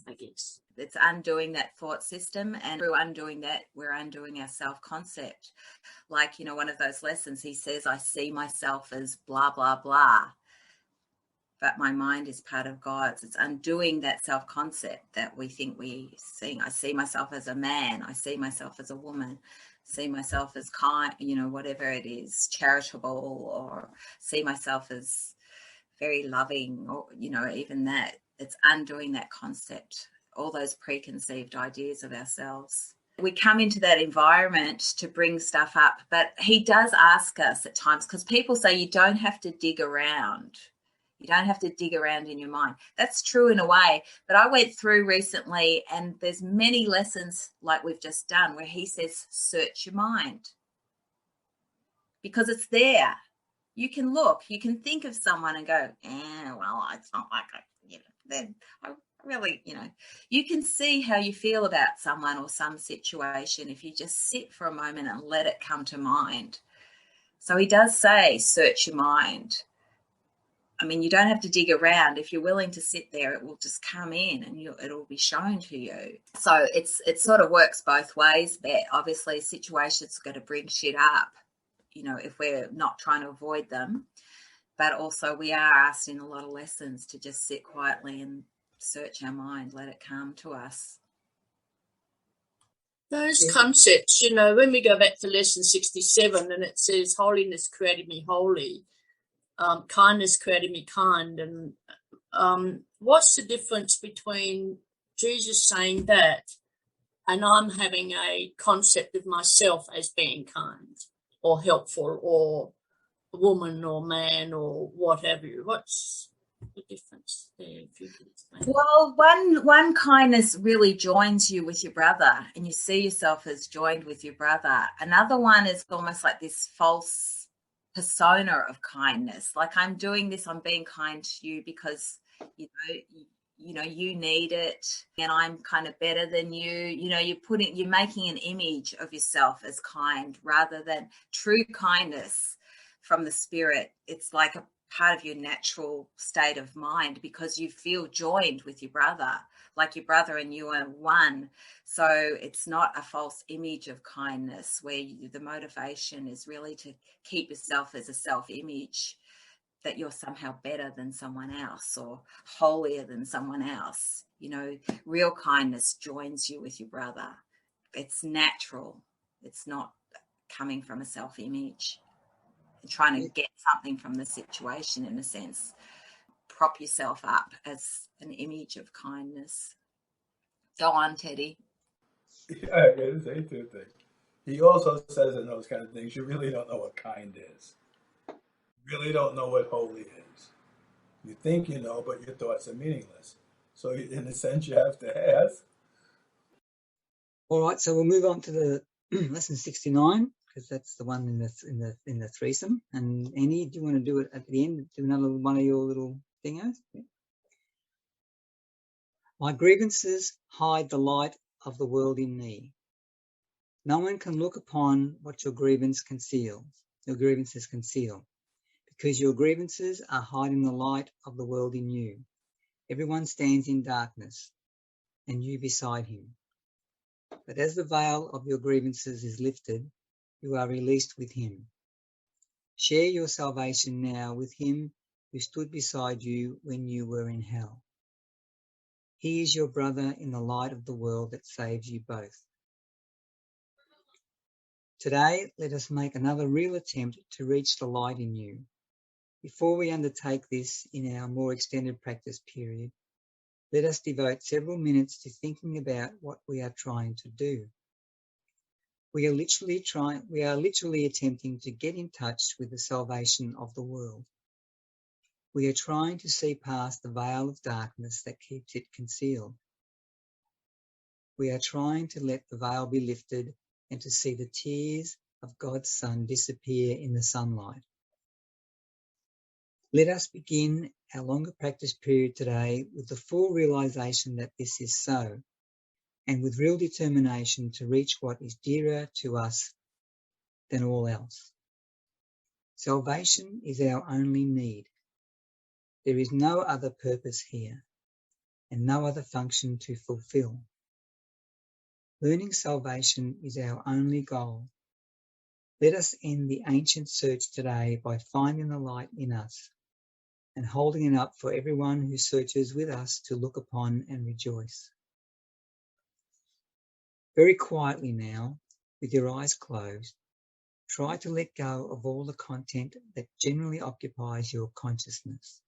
I guess. It's undoing that thought system, and through undoing that, we're undoing our self-concept. Like, you know, one of those lessons, he says, I see myself as blah, blah, blah, but my mind is part of God's. It's undoing that self-concept that we think we see. I see myself as a man. I see myself as a woman. See myself as kind, you know, whatever it is, charitable, or see myself as very loving, or, you know, even that. It's undoing that concept, all those preconceived ideas of ourselves. We come into that environment to bring stuff up, but he does ask us at times, because people say you don't have to dig around. You don't have to dig around in your mind. That's true in a way, but I went through recently and there's many lessons like we've just done where he says, search your mind, because it's there. You can look, you can think of someone and go, well, it's not like I really, you know, you can see how you feel about someone or some situation if you just sit for a moment and let it come to mind. So he does say, search your mind. I mean, you don't have to dig around. If you're willing to sit there, it will just come in and it'll be shown to you. So it sort of works both ways. But obviously, situations are going to bring shit up, you know, if we're not trying to avoid them. But also, we are asked in a lot of lessons to just sit quietly and search our mind, let it come to us. Those concepts, you know, when we go back to lesson 67 and it says, holiness created me holy, kindness created me kind. And what's the difference between Jesus saying that and I'm having a concept of myself as being kind or helpful or a woman or man or what have you? What's the difference there, if you could explain? Well, one kindness really joins you with your brother and you see yourself as joined with your brother. Another one is almost like this false persona of kindness. Like, I'm doing this, I'm being kind to you because, you know, you need it and I'm kind of better than you. You know, you're making an image of yourself as kind rather than true kindness from the spirit. It's like a part of your natural state of mind because you feel joined with your brother, like your brother and you are one. So it's not a false image of kindness where the motivation is really to keep yourself as a self-image that you're somehow better than someone else or holier than someone else. You know, real kindness joins you with your brother. It's natural. It's not coming from a self-image, trying to get something from the situation, in a sense. Prop yourself up as an image of kindness. Go on, Teddy. Yeah, I gotta say two things. He also says in those kind of things, you really don't know what kind is. You really don't know what holy is. You think you know, but your thoughts are meaningless. So in a sense, you have to ask. All right, so we'll move on to the lesson 69 because that's the one in the threesome. And Annie, do you want to do it at the end? Do another one of your little thingos? Yeah. My grievances hide the light of the world in me. No one can look upon what your grievances conceal, because your grievances are hiding the light of the world in you. Everyone stands in darkness, and you beside him. But as the veil of your grievances is lifted, you are released with him. Share your salvation now with him who stood beside you when you were in hell. He is your brother in the light of the world that saves you both. Today, let us make another real attempt to reach the light in you. Before we undertake this in our more extended practice period, let us devote several minutes to thinking about what we are trying to do. We are literally attempting to get in touch with the salvation of the world. We are trying to see past the veil of darkness that keeps it concealed. We are trying to let the veil be lifted and to see the tears of God's Son disappear in the sunlight. Let us begin our longer practice period today with the full realization that this is so, and with real determination to reach what is dearer to us than all else. Salvation is our only need. There is no other purpose here, and no other function to fulfill. Learning salvation is our only goal. Let us end the ancient search today by finding the light in us and holding it up for everyone who searches with us to look upon and rejoice. Very quietly now, with your eyes closed, try to let go of all the content that generally occupies your consciousness.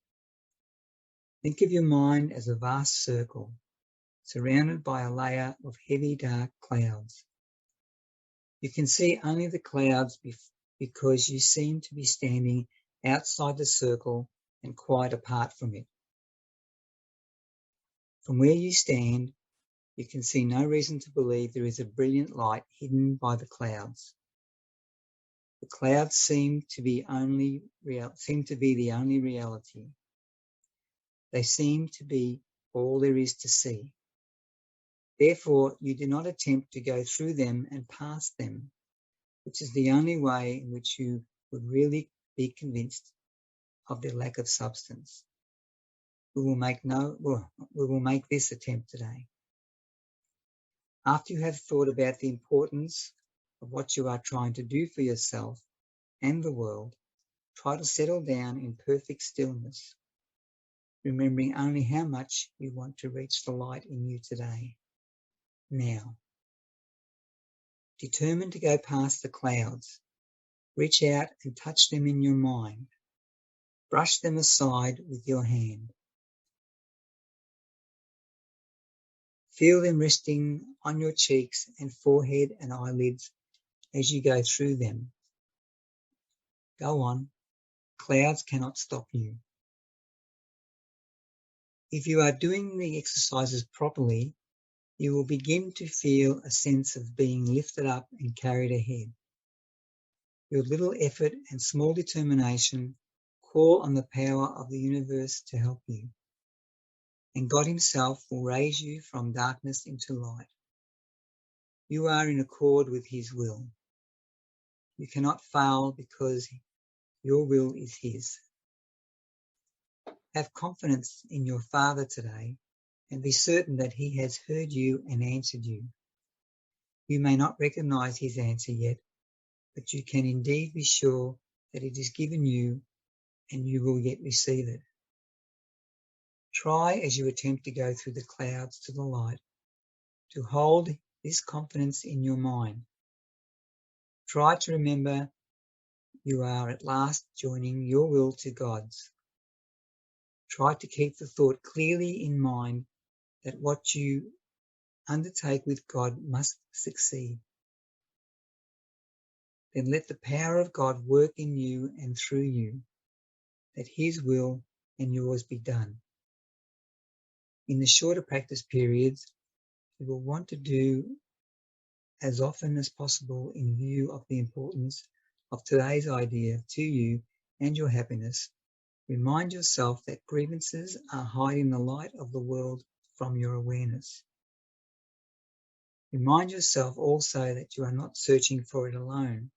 Think of your mind as a vast circle, surrounded by a layer of heavy dark clouds. You can see only the clouds because you seem to be standing outside the circle and quite apart from it. From where you stand, you can see no reason to believe there is a brilliant light hidden by the clouds. The clouds seem to be the only reality. They seem to be all there is to see. Therefore, you do not attempt to go through them and past them, which is the only way in which you would really be convinced of their lack of substance. We will make this attempt today. After you have thought about the importance of what you are trying to do for yourself and the world, try to settle down in perfect stillness, remembering only how much you want to reach the light in you today. Now, determined to go past the clouds, reach out and touch them in your mind. Brush them aside with your hand. Feel them resting on your cheeks and forehead and eyelids as you go through them. Go on. Clouds cannot stop you. If you are doing the exercises properly, you will begin to feel a sense of being lifted up and carried ahead. Your little effort and small determination call on the power of the universe to help you, and God Himself will raise you from darkness into light. You are in accord with His will. You cannot fail because your will is His. Have confidence in your Father today and be certain that He has heard you and answered you. You may not recognize His answer yet, but you can indeed be sure that it is given you and you will yet receive it. Try as you attempt to go through the clouds to the light to hold this confidence in your mind. Try to remember you are at last joining your will to God's. Try to keep the thought clearly in mind that what you undertake with God must succeed. Then let the power of God work in you and through you, that His will and yours be done. In the shorter practice periods, you will want to do as often as possible in view of the importance of today's idea to you and your happiness. Remind yourself that grievances are hiding the light of the world from your awareness. Remind yourself also that you are not searching for it alone,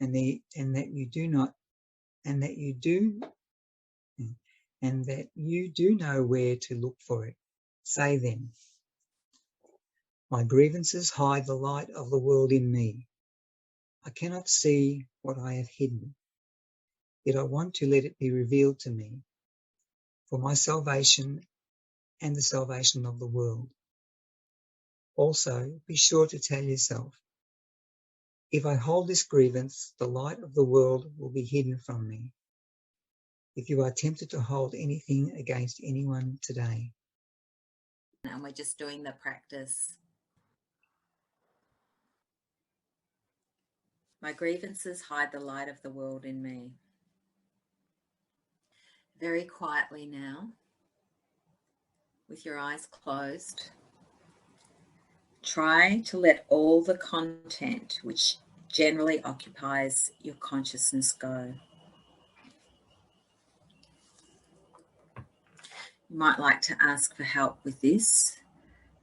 and that you do know where to look for it. Say then, my grievances hide the light of the world in me. I cannot see what I have hidden, yet I want to let it be revealed to me for my salvation and the salvation of the world. Also, be sure to tell yourself, if I hold this grievance, the light of the world will be hidden from me. If you are tempted to hold anything against anyone today. And we're just doing the practice. My grievances hide the light of the world in me. Very quietly now, with your eyes closed, try to let all the content which generally occupies your consciousness go. You might like to ask for help with this,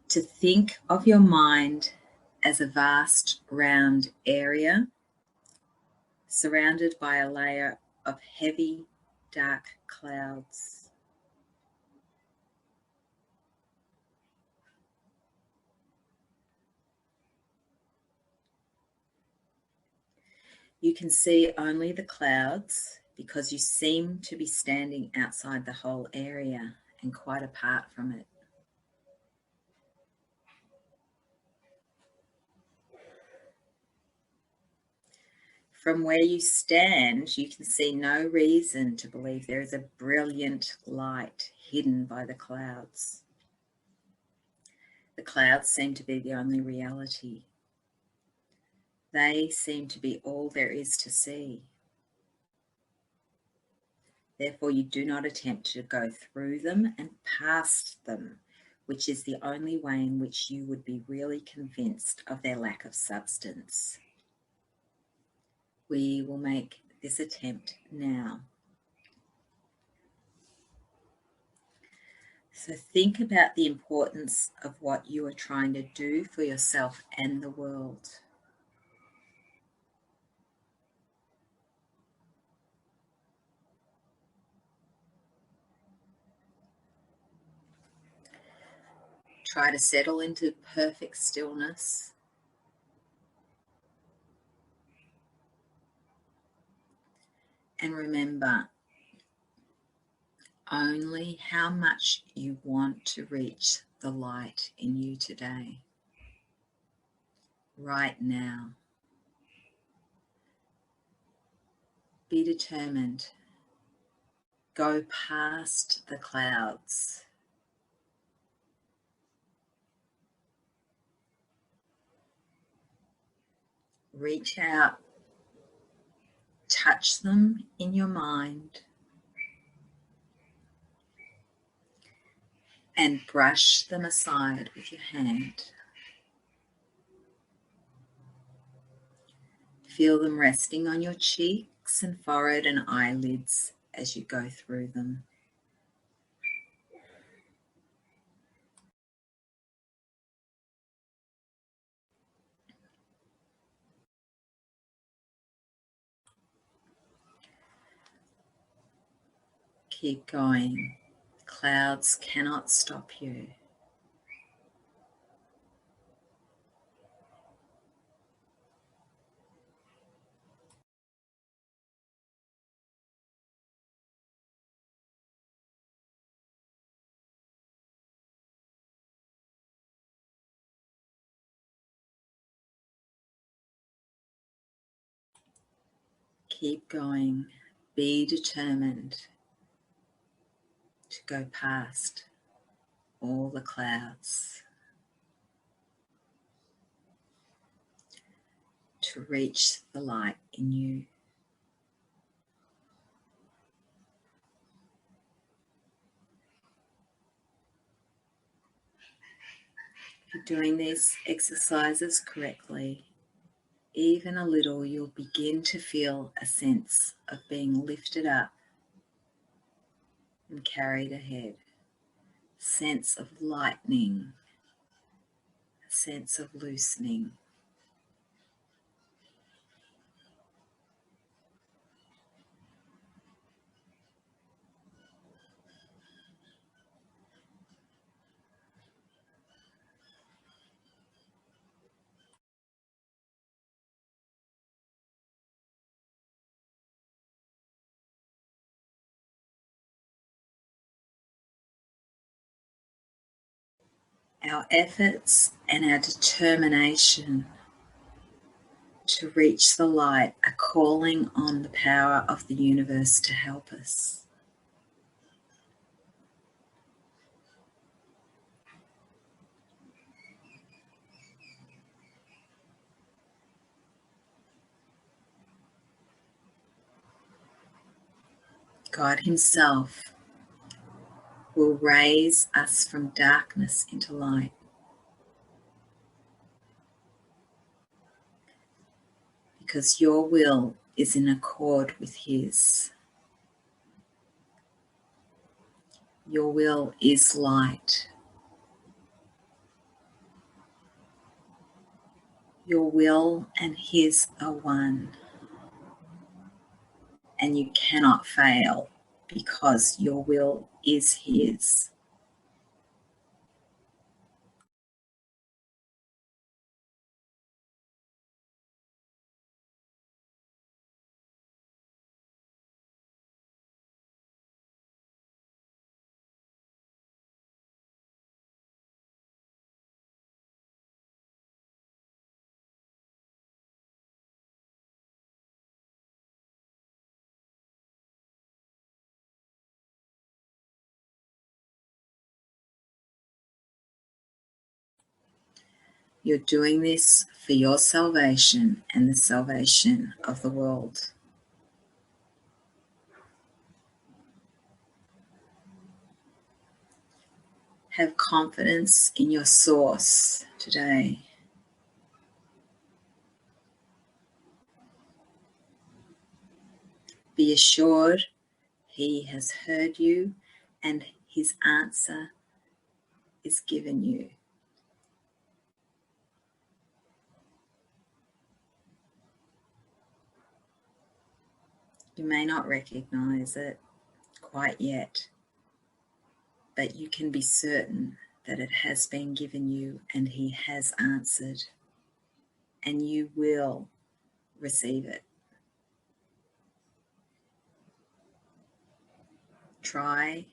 to think of your mind as a vast round area surrounded by a layer of heavy, dark clouds. You can see only the clouds because you seem to be standing outside the whole area and quite apart from it. From where you stand, you can see no reason to believe there is a brilliant light hidden by the clouds. The clouds seem to be the only reality. They seem to be all there is to see. Therefore, you do not attempt to go through them and past them, which is the only way in which you would be really convinced of their lack of substance. We will make this attempt now. So think about the importance of what you are trying to do for yourself and the world. Try to settle into perfect stillness. And remember only how much you want to reach the light in you today, right now. Be determined. Go past the clouds. Reach out, touch them in your mind, and brush them aside with your hand. Feel them resting on your cheeks and forehead and eyelids as you go through them. Keep going. Clouds cannot stop you. Keep going. Be determined to go past all the clouds, to reach the light in you. If you're doing these exercises correctly, even a little, you'll begin to feel a sense of being lifted up and carried ahead. Sense of lightening, a sense of loosening. Our efforts and our determination to reach the light are calling on the power of the universe to help us. God Himself will raise us from darkness into light. Because your will is in accord with His. Your will is light. Your will and His are one. And you cannot fail because your will is His. You're doing this for your salvation and the salvation of the world. Have confidence in your source today. Be assured He has heard you and His answer is given you. You may not recognize it quite yet, but you can be certain that it has been given you and He has answered, and you will receive it. Try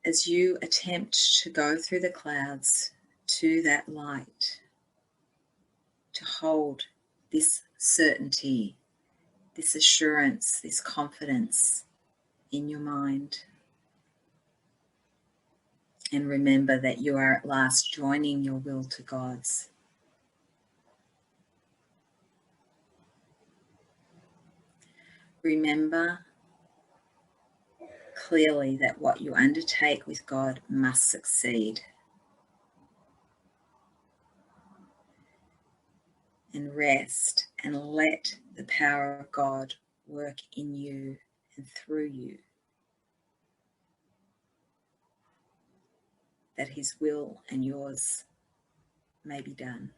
as you attempt to go through the clouds to that light, to hold this certainty, this assurance, this confidence in your mind. And remember that you are at last joining your will to God's. Remember clearly that what you undertake with God must succeed. And rest and let the power of God work in you and through you, that His will and yours may be done.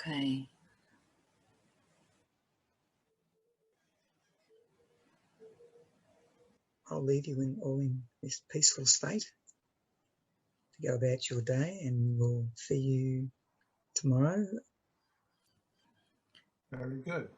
Okay. I'll leave you in this peaceful state to go about your day, and we'll see you tomorrow. Very good.